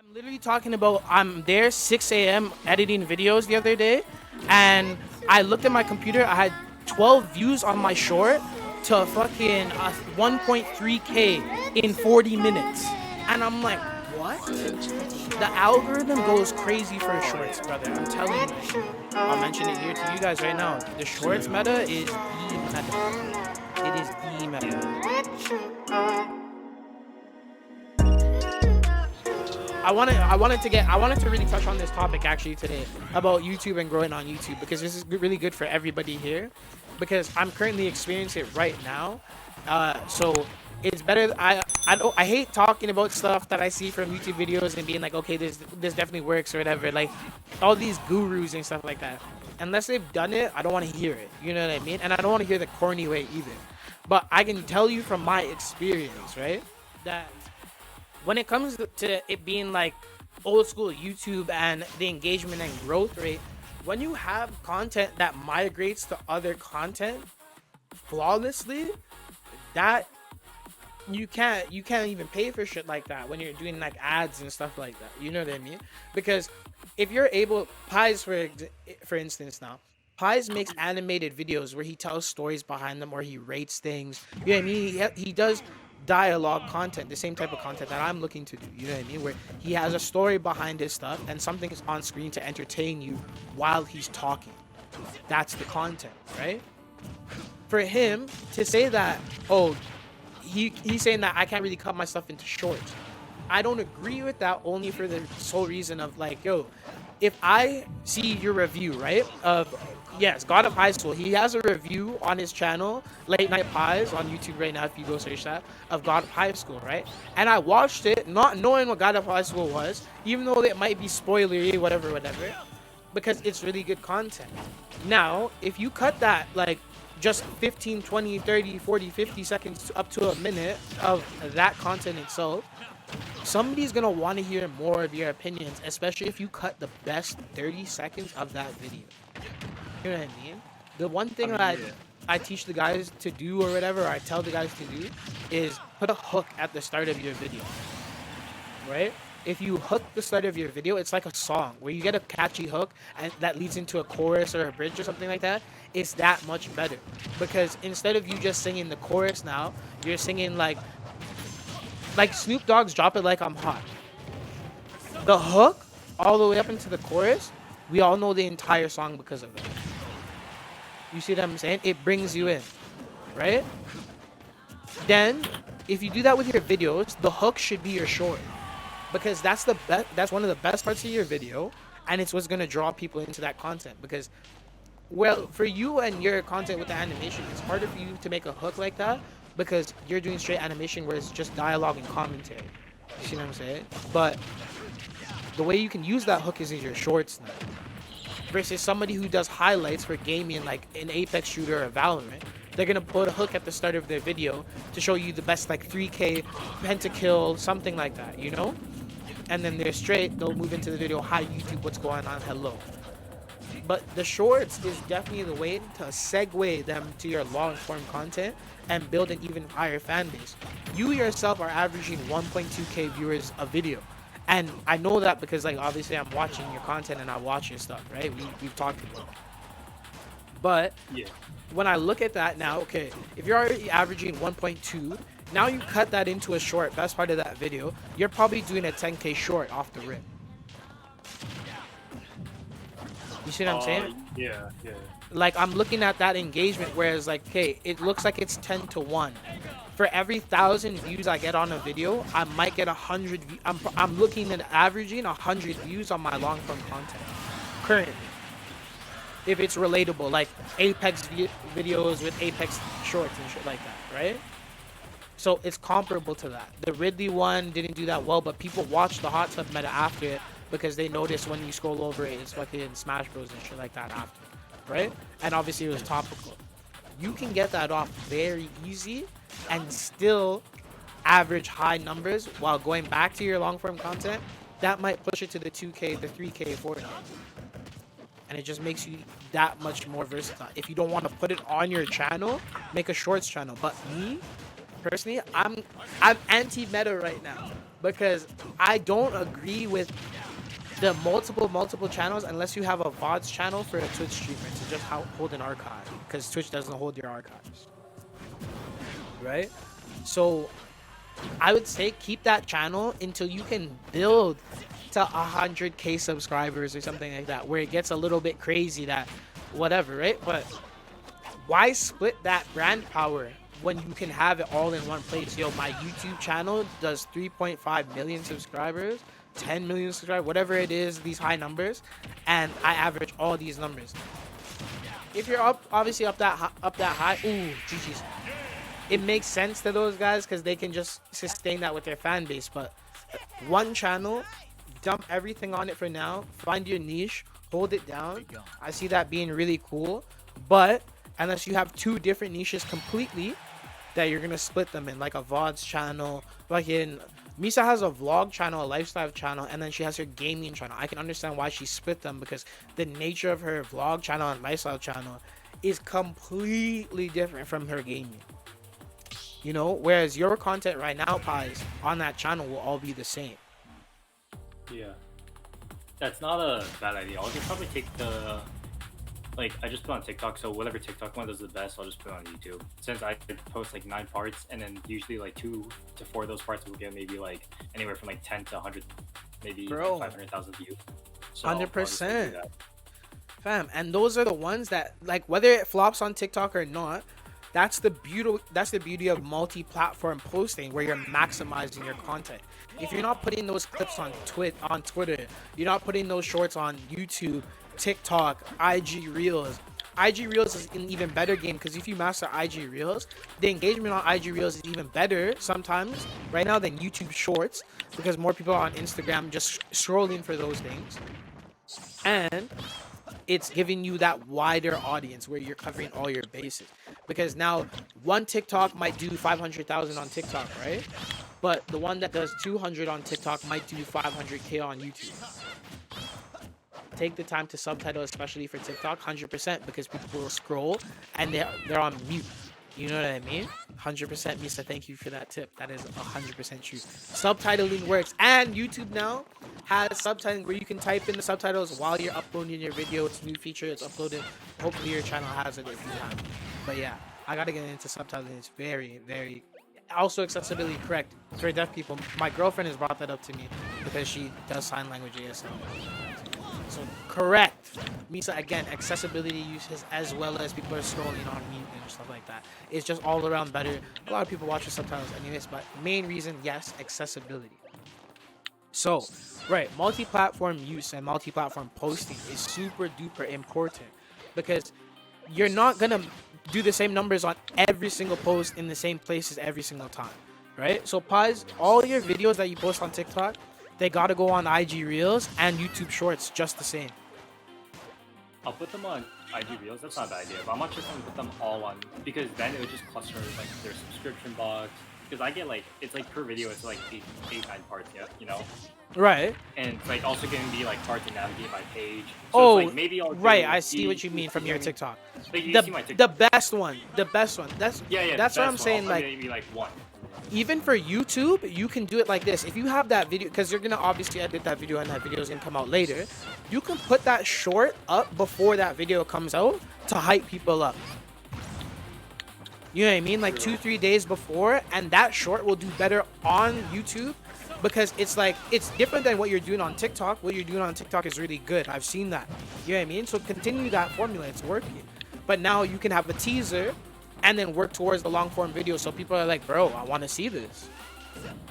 I'm literally talking about I'm there 6 a.m. editing videos the other day, and I looked at my computer. I had 12 views on my short to fucking 1.3K in 40 minutes, and I'm like, what? The algorithm goes crazy for shorts, brother. I'm telling you. I'll mention it here to you guys right now. The shorts meta is the meta. It is the meta. I wanted to really touch on this topic actually today about YouTube and growing on YouTube because this is really good for everybody here because I'm currently experiencing it right now. So it's better. I hate talking about stuff that I see from YouTube videos and being like, okay, this definitely works or whatever. Like all these gurus and stuff like that. Unless they've done it, I don't want to hear it. You know what I mean? And I don't want to hear the corny way either. But I can tell you from my experience, right, that when it comes to it being like old school YouTube and the engagement and growth rate, when you have content that migrates to other content flawlessly, that you can't even pay for shit like that when you're doing like ads and stuff like that. You know what I mean? Because if you're able, Pies for instance now, Pies makes animated videos where he tells stories behind them or he rates things. You know what I mean? He does dialogue content, the same type of content that I'm looking to do. You know what I mean? Where he has a story behind his stuff and something is on screen to entertain you while he's talking. That's the content, right? For him to say that, oh, he's saying that I can't really cut my stuff into shorts. I don't agree with that only for the sole reason of like, yo, if I see your review, right, of yes, God of High School, he has a review on his channel, Late Night Pies on YouTube right now, if you go search that, of God of High School, right? And I watched it not knowing what God of High School was, even though it might be spoilery, whatever, because it's really good content. Now, if you cut that like just 15, 20, 30, 40, 50 seconds up to a minute of that content itself, somebody's gonna want to hear more of your opinions, especially if you cut the best 30 seconds of that video. You know what I mean? The one thing that Yeah. I teach the guys to do or whatever, or I tell the guys to do, is put a hook at the start of your video, right? If you hook the start of your video, it's like a song where you get a catchy hook and that leads into a chorus or a bridge or something like that. It's that much better because instead of you just singing the chorus now, you're singing like Snoop Dogg's "Drop It Like I'm Hot." The hook all the way up into the chorus, we all know the entire song because of it. You see what I'm saying? It brings you in, right? Then, if you do that with your videos, the hook should be your short because that's the best. That's one of the best parts of your video, and it's what's gonna draw people into that content. Because, well, for you and your content with the animation, it's harder for you to make a hook like that because you're doing straight animation where it's just dialogue and commentary. You see what I'm saying? But the way you can use that hook is in your shorts now. Versus somebody who does highlights for gaming like an Apex shooter or Valorant, they're gonna put a hook at the start of their video to show you the best like 3K pentakill, something like that, you know? And then they're straight, they'll move into the video, hi YouTube, what's going on, hello. But the shorts is definitely the way to segue them to your long form content and build an even higher fan base. You yourself are averaging 1.2K viewers a video. And I know that because like obviously I'm watching your content and I watch your stuff, right? We've talked about it. But Yeah. when I look at that now, okay, if you're already averaging 1.2, now you cut that into a short, best part of that video, you're probably doing a 10K short off the rip. You see what I'm saying? Yeah, yeah. Like I'm looking at that engagement, whereas like, okay, it looks like it's 10 to 1. For every 1,000 views I get on a video, I might get 100. I'm looking at averaging 100 views on my long form content currently. If it's relatable, like Apex videos with Apex shorts and shit like that, right? So it's comparable to that. The Ridley one didn't do that well, but people watched the hot tub meta after it because they noticed when you scroll over it, it's fucking Smash Bros and shit like that after, right? And obviously it was topical. You can get that off very easy and still average high numbers while going back to your long form content. That might push it to the 2K, the 3K, 4K. And it just makes you that much more versatile. If you don't want to put it on your channel, make a shorts channel. But me, personally, I'm anti-meta right now. because I don't agree with the multiple channels unless you have a VODs channel for a Twitch streamer to just hold an archive, because Twitch doesn't hold your archives, right? So I would say keep that channel until you can build to 100K subscribers or something like that, where it gets a little bit crazy, that whatever, right? But why split that brand power when you can have it all in one place? Yo, my YouTube channel does 3.5 million subscribers, 10 million subscribers, whatever it is, these high numbers, and I average all these numbers. If you're obviously up that high, ooh, GG's. It makes sense to those guys because they can just sustain that with their fan base. But one channel, dump everything on it for now, find your niche, hold it down. I see that being really cool. But unless you have two different niches completely, that you're gonna split them in, like a VODs channel. Like Misa has a vlog channel, a lifestyle channel, and then she has her gaming channel. I can understand why she split them, because the nature of her vlog channel and lifestyle channel is completely different from her gaming. You know, whereas your content right now, Pies, on that channel will all be the same. Yeah, that's not a bad idea. I'll just probably take the, like, I just put on TikTok, so whatever TikTok one does the best, I'll just put it on YouTube. Since I post like 9 parts, and then usually like 2 to 4 of those parts will get maybe like anywhere from like 10 to 100, maybe 500,000 views. So 100%. Fam, and those are the ones that, like, whether it flops on TikTok or not, that's the beauty of multi-platform posting, where you're maximizing your content. If you're not putting those clips on Twitter, you're not putting those shorts on YouTube, TikTok, IG Reels. IG Reels is an even better game, because if you master IG Reels, the engagement on IG Reels is even better sometimes right now than YouTube Shorts, because more people are on Instagram just scrolling for those things. And it's giving you that wider audience where you're covering all your bases. Because now one TikTok might do 500,000 on TikTok, right? But the one that does 200 on TikTok might do 500K on YouTube. Take the time to subtitle, especially for TikTok, 100%, because people will scroll and they're on mute. You know what I mean? 100%, Misa, thank you for that tip. That is 100% true. Subtitling works. And YouTube now has subtitling where you can type in the subtitles while you're uploading your video. It's a new feature. It's uploaded. Hopefully your channel has it if you have. But yeah, I got to get into subtitling. It's very, very... Also, accessibility correct for deaf people. My girlfriend has brought that up to me because she does sign language ASL. So correct, Misa, again, accessibility uses, as well as people are scrolling on mute and stuff like that. It's just all around better. A lot of people watch the subtitles anyways, but main reason, yes, accessibility. So, right, multi-platform use and multi-platform posting is super duper important, because you're not gonna do the same numbers on every single post in the same places every single time, right? So pause all your videos that you post on TikTok. They gotta go on IG Reels and YouTube Shorts just the same. I'll put them on IG Reels. That's not a bad idea. But I'm not just gonna put them all on, because then it would just cluster like their subscription box. Because I get like, it's like per video, it's like 8, 9 parts, yeah, you know. Right. And it's like also gonna be like hard to navigate my page. So oh, it's like maybe I'll right. I see what you mean from your TikTok. Like you see my TikTok. The best one. That's that's what I'm saying. Like maybe like 1. Even for YouTube, you can do it like this. If you have that video, because you're gonna obviously edit that video and that video is gonna come out later, you can put that short up before that video comes out to hype people up. You know what I mean? Like 2-3 days before, and that short will do better on YouTube, because it's like, it's different than what you're doing on TikTok. What you're doing on TikTok is really good. I've seen that. You know what I mean? So continue that formula. It's working. But now you can have a teaser and then work towards the long form video, so people are like, bro, I want to see this.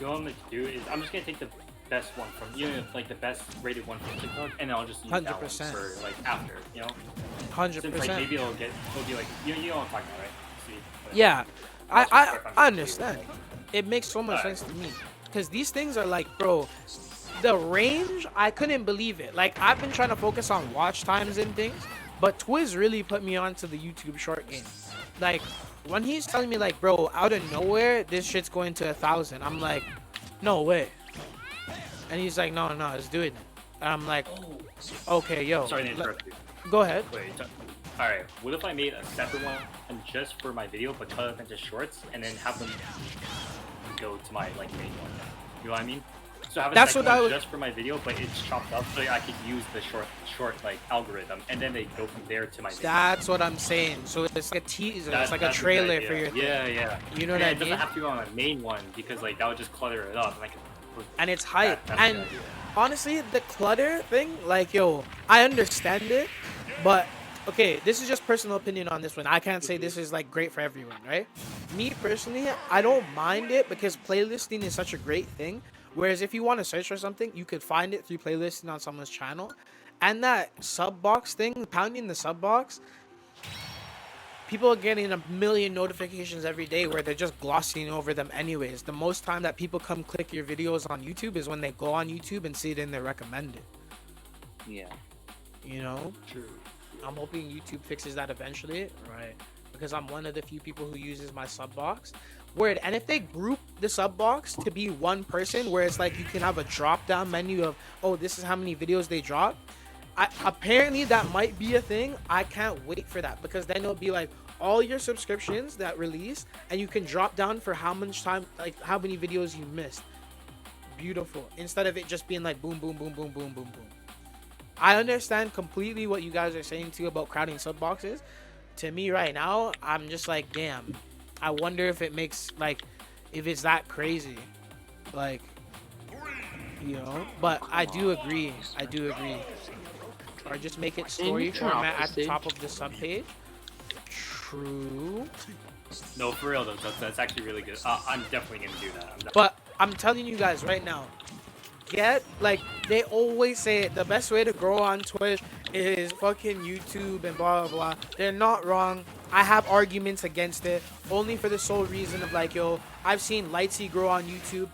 You know what I'm gonna do is I'm just gonna take the best one from, you know, like the best rated one from TikTok, and I'll just use 100%. That one for like after, you know. 100%. Since like maybe it'll be like, you know what I'm talking about, right? See, like, yeah, I understand. It makes so much sense to me, because these things are like, bro, the range, I couldn't believe it. Like, I've been trying to focus on watch times and things, but Twiz really put me onto the YouTube short game. Like, when he's telling me, like, bro, out of nowhere, this shit's going to 1,000. I'm like, no way. And he's like, no, let's do it. And I'm like, okay, yo. Sorry to interrupt you. Go ahead. Wait, alright, what if I made a separate one just for my video, but cut up into shorts, and then have them go to my, like, main one? You know what I mean? So I have a That's second what I one would. just for my video, but it's chopped up so I could use the short like algorithm, and then they go from there to my video. That's what I'm saying. So it's like a teaser. It's like a That's a good trailer for idea. your thing. Yeah. You know what And I it doesn't mean? have to go on my main one because like that would just clutter it up, and I can. And it's hype. That's a good And idea. honestly, the clutter thing, like, yo, I understand it, but okay, this is just personal opinion on this one. I can't say this is like great for everyone, right? Me personally, I don't mind it because playlisting is such a great thing. Whereas if you want to search for something, you could find it through playlisting on someone's channel. And that sub box thing, pounding the sub box, people are getting a million notifications every day where they're just glossing over them anyways. The most time that people come click your videos on YouTube is when they go on YouTube and see it in their recommended. Yeah. You know? True. I'm hoping YouTube fixes that eventually, right? Because I'm one of the few people who uses my sub box. Word. And if they group the sub box to be one person, where it's like you can have a drop down menu of, oh, this is how many videos they drop. Apparently that might be a thing. I can't wait for that because then it'll be like all your subscriptions that release, and you can drop down for how much time, like how many videos you missed. Beautiful. Instead of it just being like boom, boom, boom, boom, boom, boom, boom. I understand completely what you guys are saying too about crowding sub boxes. To me right now, I'm just like, damn. I wonder if it makes like, if it's that crazy, like, you know. But I do agree. I do agree. Or just make it story format at the top of the sub page. True. No, for real though, that's actually really good. I'm definitely gonna do that. But I'm telling you guys right now, get, like, they always say it, the best way to grow on Twitch is fucking YouTube and blah blah blah. They're not wrong. I have arguments against it only for the sole reason of like, yo, I've seen Lightsy grow on YouTube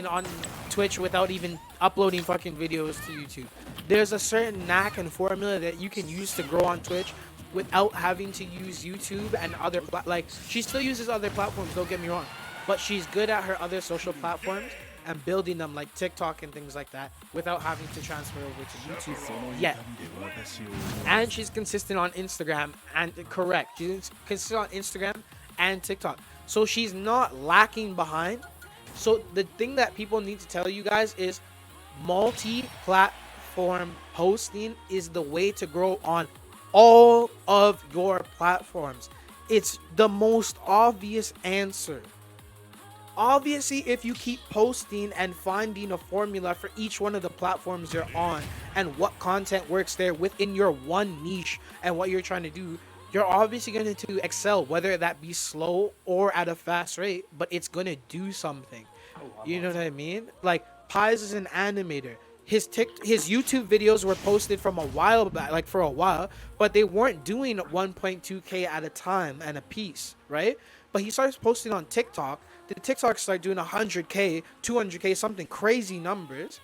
on Twitch without even uploading fucking videos to YouTube. There's a certain knack and formula that you can use to grow on Twitch without having to use YouTube and other like, she still uses other platforms, don't get me wrong, but she's good at her other social platforms and building them like TikTok and things like that without having to transfer over to YouTube yet. And she's consistent on Instagram, and correct, she's consistent on Instagram and TikTok. So she's not lacking behind. So the thing that people need to tell you guys is multi-platform posting is the way to grow on all of your platforms. It's the most obvious answer. Obviously, if you keep posting and finding a formula for each one of the platforms you're on and what content works there within your one niche and what you're trying to do, you're obviously going to excel, whether that be slow or at a fast rate, but it's going to do something. You know what I mean? Like, Pies is an animator. His YouTube videos were posted from a while back, like for a while, but they weren't doing 1.2K at a time and a piece, right? But he starts posting on TikTok. The TikTok start doing 100K, 200K, something crazy numbers.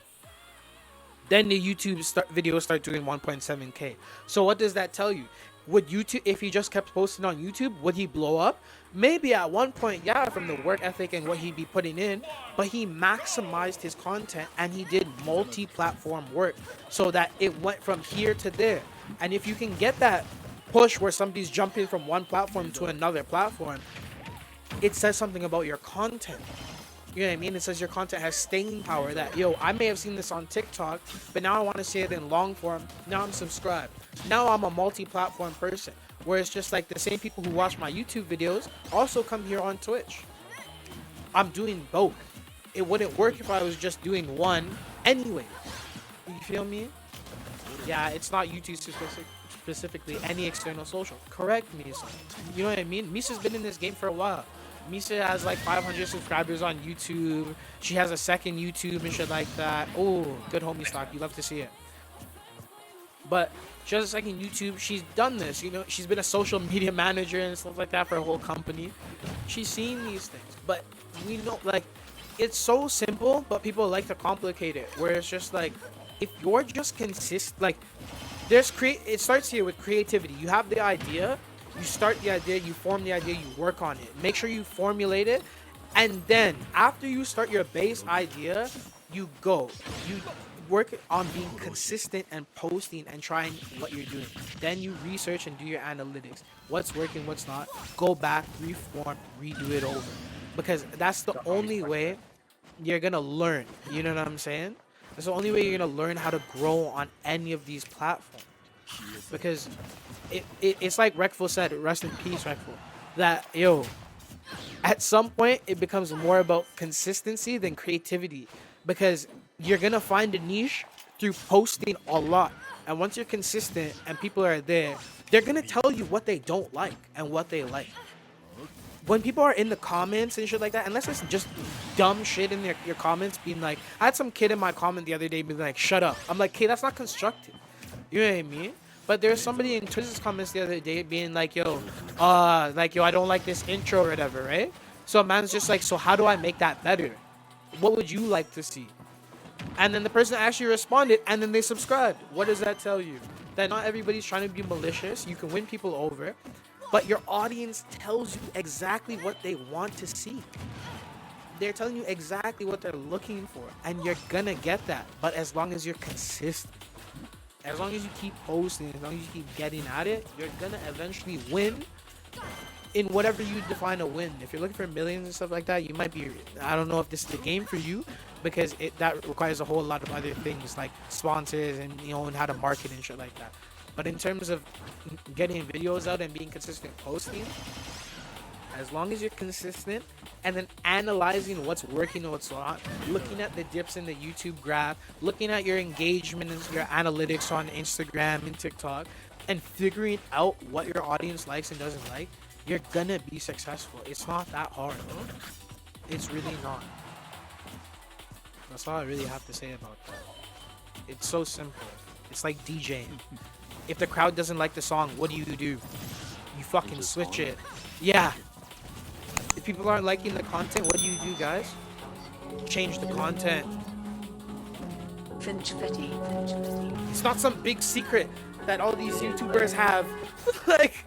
Then the YouTube videos start doing 1.7K. So what does that tell you? Would YouTube, if he just kept posting on YouTube, would he blow up? Maybe at one point, yeah, from the work ethic and what he'd be putting in, but he maximized his content and he did multi-platform work so that it went from here to there. And if you can get that push where somebody's jumping from one platform to another platform, it says something about your content. You know what I mean? It says your content has staying power, that, yo, I may have seen this on TikTok, but now I want to see it in long form. Now I'm subscribed. Now I'm a multi-platform person. Where it's just like the same people who watch my YouTube videos also come here on Twitch. I'm doing both. It wouldn't work if I was just doing one anyway. You feel me? Yeah, it's not YouTube specifically, any external social. Correct, Misa. You know what I mean? Misa's been in this game for a while. Misa has like 500 subscribers on YouTube. She has a second YouTube and shit like that. Oh, good homie stock. You love to see it. But she has a second YouTube. She's done this, you know. She's been a social media manager and stuff like that for a whole company. She's seen these things. But we know, like, it's so simple, but people like to complicate it. Where it's just like, if you're just consistent, like, it starts here with creativity. You have the idea. You start the idea, you form the idea, you work on it. Make sure you formulate it. And then, after you start your base idea, you go. You work on being consistent and posting and trying what you're doing. Then you research and do your analytics. What's working, what's not. Go back, reform, redo it over. Because that's the only way you're gonna learn. You know what I'm saying? That's the only way you're gonna learn how to grow on any of these platforms. Because it's like Reckful said, rest in peace, Reckful, that yo, at some point it becomes more about consistency than creativity, because you're gonna find a niche through posting a lot, and once you're consistent and people are there, they're gonna tell you what they don't like and what they like. When people are in the comments and shit like that, unless it's just dumb shit in your comments, being like, I had some kid in my comment the other day being like, shut up. I'm like, okay, that's not constructive. You know what I mean? But there's somebody in Twiz's comments the other day being like, yo, I don't like this intro or whatever, right? So a man's just like, so how do I make that better? What would you like to see? And then the person actually responded, and then they subscribed. What does that tell you? That not everybody's trying to be malicious. You can win people over, but your audience tells you exactly what they want to see. They're telling you exactly what they're looking for, and you're gonna get that. But as long as you're consistent, as long as you keep posting, as long as you keep getting at it, you're gonna eventually win in whatever you define a win. If you're looking for millions and stuff like that, you might be, I don't know if this is the game for you, because that requires a whole lot of other things like sponsors and and how to market and shit like that. But in terms of getting videos out and being consistent posting, as long as you're consistent and then analyzing what's working and what's not, looking at the dips in the YouTube graph, looking at your engagement and your analytics on Instagram and TikTok, and figuring out what your audience likes and doesn't like, you're gonna be successful. It's not that hard. It's really not. That's all I really have to say about that. It's so simple. It's like DJing. If the crowd doesn't like the song, what do? You fucking switch it. Yeah. If people aren't liking the content, what do, guys? Change the content. It's not some big secret that all these YouTubers have. Like,